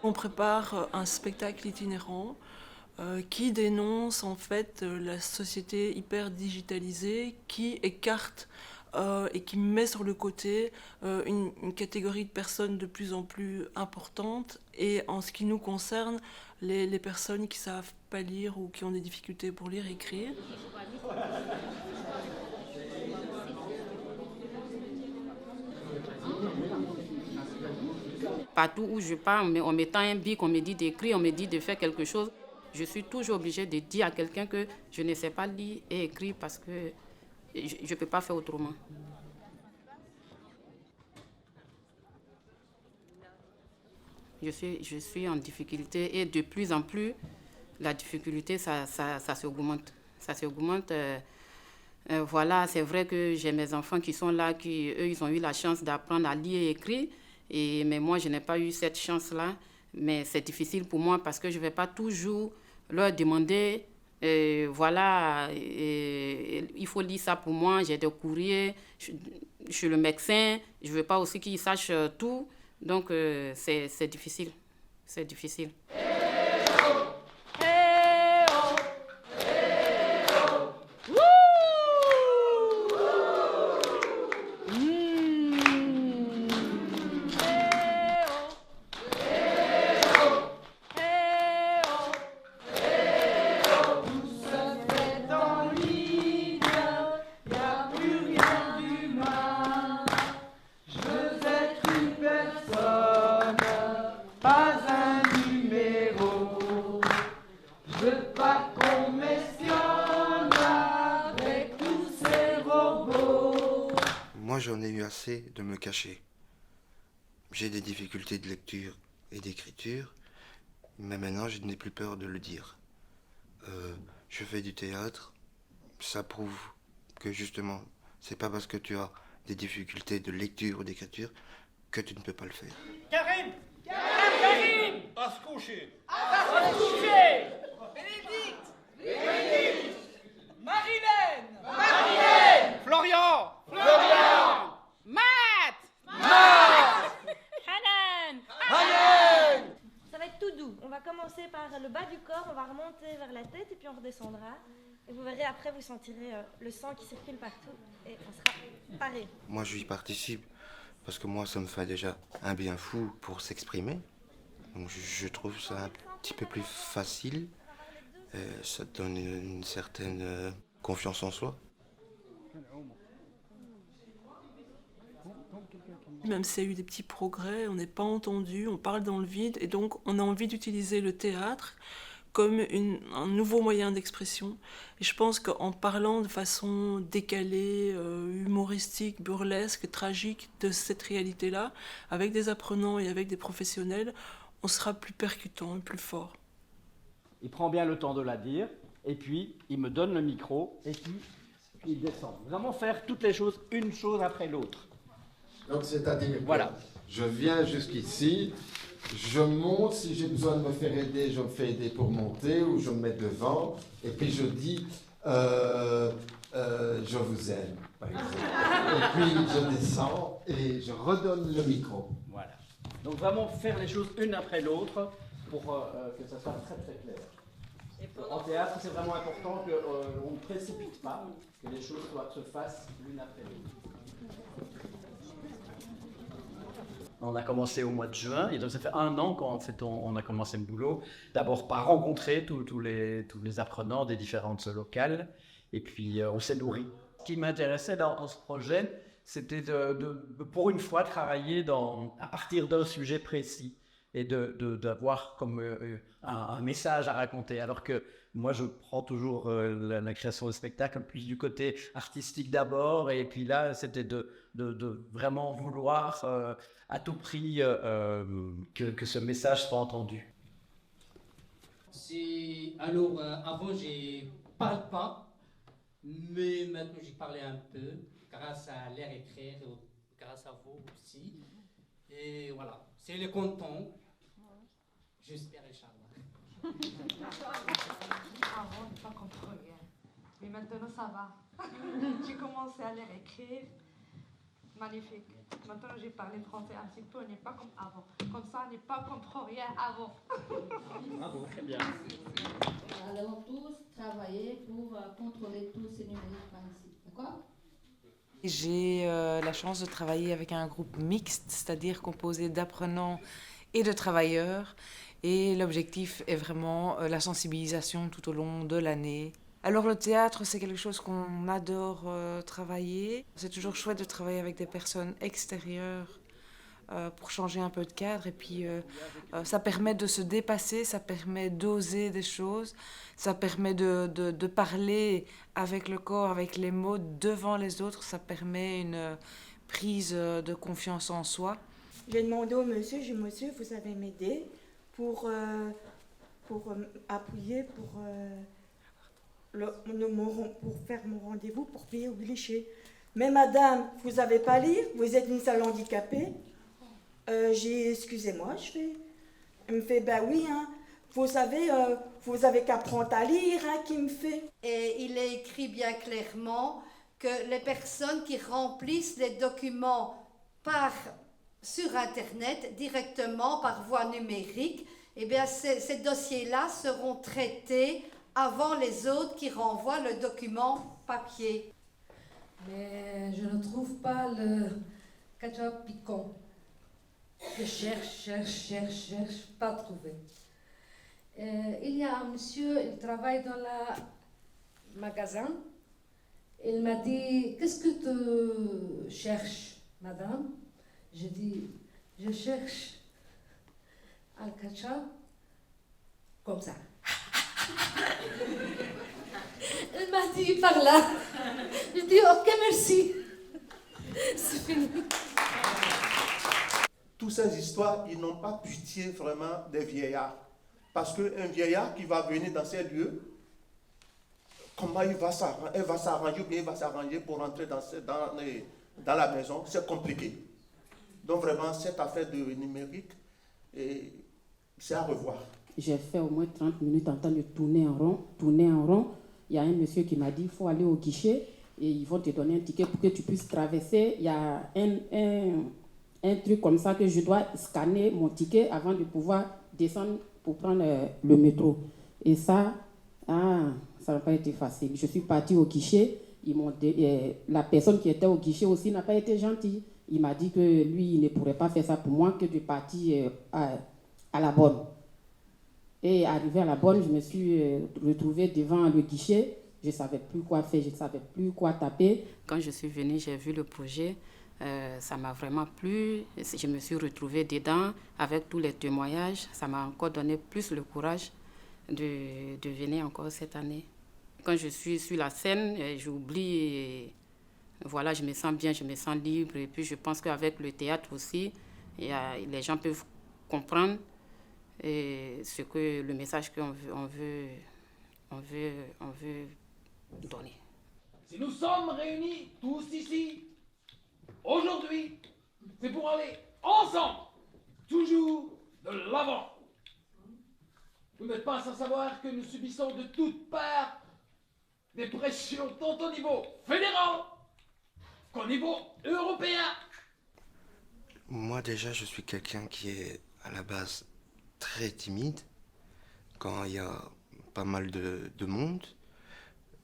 On prépare un spectacle itinérant qui dénonce en fait la société hyper digitalisée qui écarte et qui met sur le côté une catégorie de personnes de plus en plus importante, et en ce qui nous concerne, les personnes qui ne savent pas lire ou qui ont des difficultés pour lire et écrire. Partout où je pars, en mettant un bic, on me dit d'écrire, on me dit de faire quelque chose. Je suis toujours obligée de dire à quelqu'un que je ne sais pas lire et écrire parce que je ne peux pas faire autrement. Je suis en difficulté et de plus en plus, la difficulté, ça s'augmente. Ça s'augmente. Voilà, c'est vrai que j'ai mes enfants qui sont là, eux, ils ont eu la chance d'apprendre à lire et écrire. Mais moi, je n'ai pas eu cette chance-là. Mais c'est difficile pour moi parce que je ne vais pas toujours leur demander, voilà, il faut lire ça pour moi, j'ai des courriers, je suis le médecin, je ne veux pas aussi qu'ils sachent tout. Donc, c'est difficile. C'est difficile. Moi, j'en ai eu assez de me cacher. J'ai des difficultés de lecture et d'écriture, mais maintenant, je n'ai plus peur de le dire. Je fais du théâtre, ça prouve que justement, c'est pas parce que tu as des difficultés de lecture ou d'écriture que tu ne peux pas le faire. Karim! Karim! À se coucher! À se coucher! Bénédicte! Bénédicte! Marilène! Marilène! Florian! Florian! Matt! Matt! Hanan! Hanan! Ça va être tout doux. On va commencer par le bas du corps, on va remonter vers la tête et puis on redescendra. Et vous verrez après, vous sentirez le sang qui circule partout et on sera paré. Moi, je y participe parce que moi, ça me fait déjà un bien fou pour s'exprimer. Donc, je trouve ça un petit peu plus facile. Ça donne une certaine confiance en soi. Même s'il y a eu des petits progrès, on n'est pas entendu, on parle dans le vide, et donc on a envie d'utiliser le théâtre comme un nouveau moyen d'expression. Et je pense qu'en parlant de façon décalée, humoristique, burlesque, tragique de cette réalité-là, avec des apprenants et avec des professionnels, on sera plus percutant et plus fort. Il prend bien le temps de la dire, et puis il me donne le micro, et puis il descend. Vraiment faire toutes les choses, une chose après l'autre. Donc c'est-à-dire voilà. Que je viens jusqu'ici, je monte, si j'ai besoin de me faire aider, je me fais aider pour monter, ou je me mets devant, et puis je dis je vous aime, par exemple. Et puis je descends et je redonne le micro. Voilà. Donc vraiment faire les choses une après l'autre pour que ça soit très très clair. En théâtre, c'est vraiment important qu'on ne précipite pas, que les choses se fassent l'une après l'autre. On a commencé au mois de juin, et donc ça fait 1 an qu'en fait on a commencé le boulot. D'abord par rencontrer tous les apprenants des différentes locales, et puis on s'est nourri. Ce qui m'intéressait dans ce projet, c'était pour une fois travailler à partir d'un sujet précis, et d'avoir comme un message à raconter. Alors que moi, je prends toujours la création de spectacle plus du côté artistique d'abord, et puis là, c'était de vraiment vouloir à tout prix que ce message soit entendu. Alors, avant, je parle pas, mais maintenant, j'ai parlé un peu, grâce à l'air écrire, grâce à vous aussi. Et voilà, c'est le content. J'espère, Inch'Allah. Avant, pas compris. Mais maintenant, ça va. J'ai commencé à lire et écrire. Magnifique. Maintenant, j'ai parlé français un petit peu, on n'est pas comme avant. Comme ça, on n'est pas comprend rien avant. Bravo, très bien. Nous allons tous travailler pour contrôler tous ces numériques ici. D'accord? J'ai la chance de travailler avec un groupe mixte, c'est-à-dire composé d'apprenants et de travailleurs. Et l'objectif est vraiment la sensibilisation tout au long de l'année. Alors le théâtre, c'est quelque chose qu'on adore travailler. C'est toujours chouette de travailler avec des personnes extérieures pour changer un peu de cadre. Et puis ça permet de se dépasser, ça permet d'oser des choses, ça permet de parler avec le corps, avec les mots devant les autres. Ça permet une prise de confiance en soi. J'ai demandé au monsieur, j'ai dit, monsieur, vous savez m'aider pour appuyer, pour faire mon rendez-vous, pour payer au guichet. Mais madame, vous savez pas lire, vous êtes une seule handicapée. Excusez-moi, je fais. Elle me fait, ben oui, hein, vous savez, vous avez qu'apprendre à lire, hein, qui me fait. Et il est écrit bien clairement que les personnes qui remplissent les documents sur Internet, directement par voie numérique, eh bien, ces dossiers-là seront traités avant les autres qui renvoient le document papier. Mais je ne trouve pas le ketchup piquant. Je cherche, pas trouvé. Il y a un monsieur, il travaille dans le magasin. Il m'a dit, qu'est-ce que tu cherches, madame? J'ai dit, je cherche un ketchup comme ça. Elle m'a dit par là. J'ai dit ok, merci. C'est fini. Toutes ces histoires, ils n'ont pas pitié vraiment des vieillards. Parce qu'un vieillard qui va venir dans ces lieux, comment elle va s'arranger ou bien il va s'arranger pour rentrer dans la maison, c'est compliqué. Donc vraiment, cette affaire de numérique, c'est à revoir. J'ai fait au moins 30 minutes en train de tourner en rond. Il y a un monsieur qui m'a dit, il faut aller au guichet et ils vont te donner un ticket pour que tu puisses traverser. Il y a un truc comme ça que je dois scanner mon ticket avant de pouvoir descendre pour prendre le métro. Et ça n'a pas été facile. Je suis partie au guichet. La personne qui était au guichet aussi n'a pas été gentille. Il m'a dit que lui, il ne pourrait pas faire ça pour moi, que de partir à la bonne. Et arrivé à la bonne, je me suis retrouvée devant le guichet. Je ne savais plus quoi faire, je ne savais plus quoi taper. Quand je suis venue, j'ai vu le projet. Ça m'a vraiment plu. Je me suis retrouvée dedans avec tous les témoignages. Ça m'a encore donné plus le courage de venir encore cette année. Quand je suis sur la scène, j'oublie. Voilà, je me sens bien, je me sens libre. Et puis je pense qu'avec le théâtre aussi, les gens peuvent comprendre le message qu'on veut donner. Si nous sommes réunis tous ici, aujourd'hui, c'est pour aller ensemble, toujours de l'avant. Vous n'êtes pas sans savoir que nous subissons de toutes parts des pressions tant au niveau fédéral qu'au niveau européen. Moi déjà, je suis quelqu'un qui est à la base très timide. Quand il y a pas mal de monde,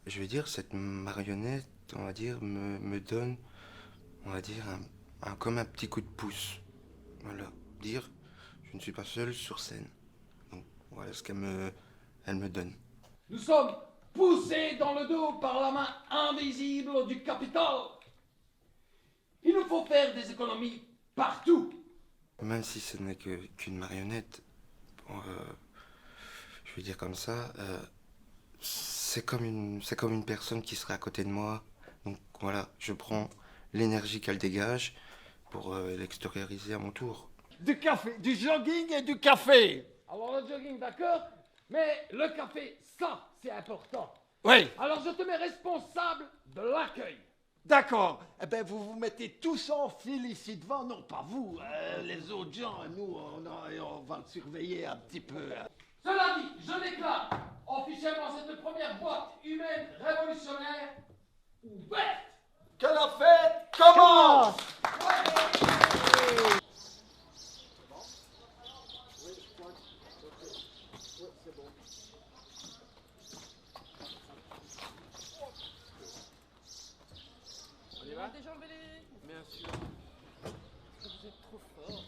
je veux dire, cette marionnette, on va dire, me donne, on va dire, comme un petit coup de pouce. Voilà, dire, je ne suis pas seul sur scène. Donc voilà ce qu'elle me donne. Nous sommes poussés dans le dos par la main invisible du capital. Il nous faut faire des économies partout. Même si ce n'est qu'une marionnette, je veux dire comme ça, c'est comme une personne qui serait à côté de moi. Donc voilà, je prends l'énergie qu'elle dégage pour l'extérioriser à mon tour. Du café, du jogging et du café. Alors le jogging, d'accord, mais le café, ça, c'est important. Oui. Alors je te mets responsable de l'accueil. D'accord. Eh bien, vous vous mettez tous en file ici devant. Non, pas vous. Les autres gens, nous, on va le surveiller un petit peu. Cela dit, je déclare officiellement cette première boîte humaine révolutionnaire Que la fête commence. On y va? Bien sûr. Vous êtes trop fort.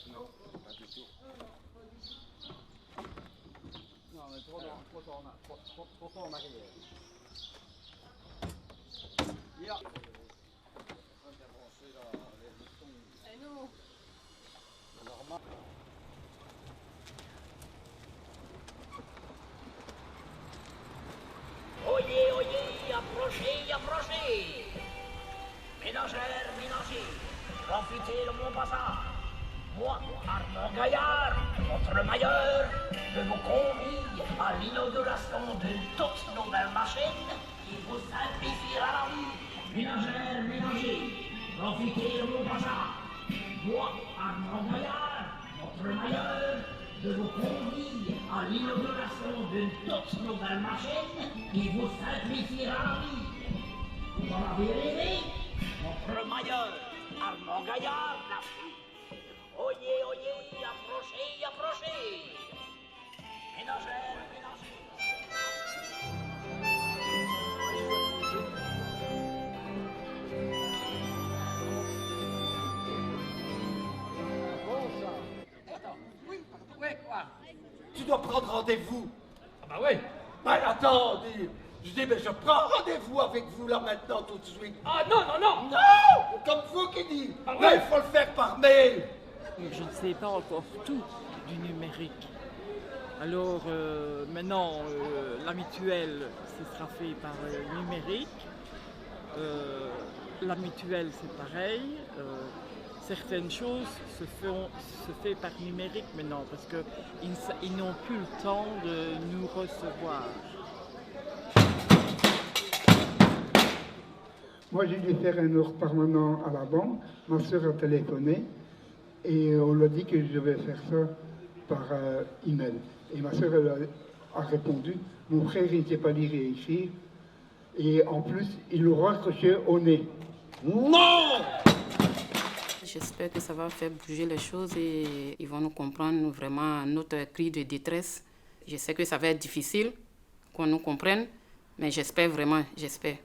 Non, pas du tout. Non, mais trop en arrière. Yeah. Et nous? Normal. Oyez, oyez, approchez, approchez. Ménagères, ménagers, profitez de mon passage. Moi, Armand Gaillard, votre mailleur, je vous convie à l'inauguration d'une toute nouvelle machine qui vous simplifiera la vie. Ménagères, ménagers, profitez de mon passage. Moi, Armand Gaillard, votre mailleur, je vous convie à l'inauguration d'une toute nouvelle machine qui vous simplifiera la vie. Vous en avez rêvé? Notre mailleur, Armand Gaillard, l'a fait. Oyez, oyez, approchez, approchez. Ménagères, ménagers. Ouais, quoi? Tu dois prendre rendez-vous. Ah bah ouais. Ben attends, je dis, mais je prends rendez-vous avec vous là maintenant tout de suite. Ah non, non, non. Non, comme vous qui dites. Ah Mais ouais. il faut le faire par mail. Je ne sais pas encore tout du numérique. Alors maintenant, la mutuelle, ce sera fait par numérique. La mutuelle, c'est pareil. Certaines choses se fait par numérique maintenant parce qu'ils n'ont plus le temps de nous recevoir. Moi, j'ai dû faire un ordre permanent à la banque. Ma soeur a téléphoné et on lui a dit que je devais faire ça par email. Et ma soeur a répondu. Mon frère, il ne sait pas lire et écrire. Et en plus, il l'aura accroché au nez. Non! J'espère que ça va faire bouger les choses et ils vont nous comprendre vraiment notre cri de détresse. Je sais que ça va être difficile qu'on nous comprenne, mais j'espère vraiment, j'espère.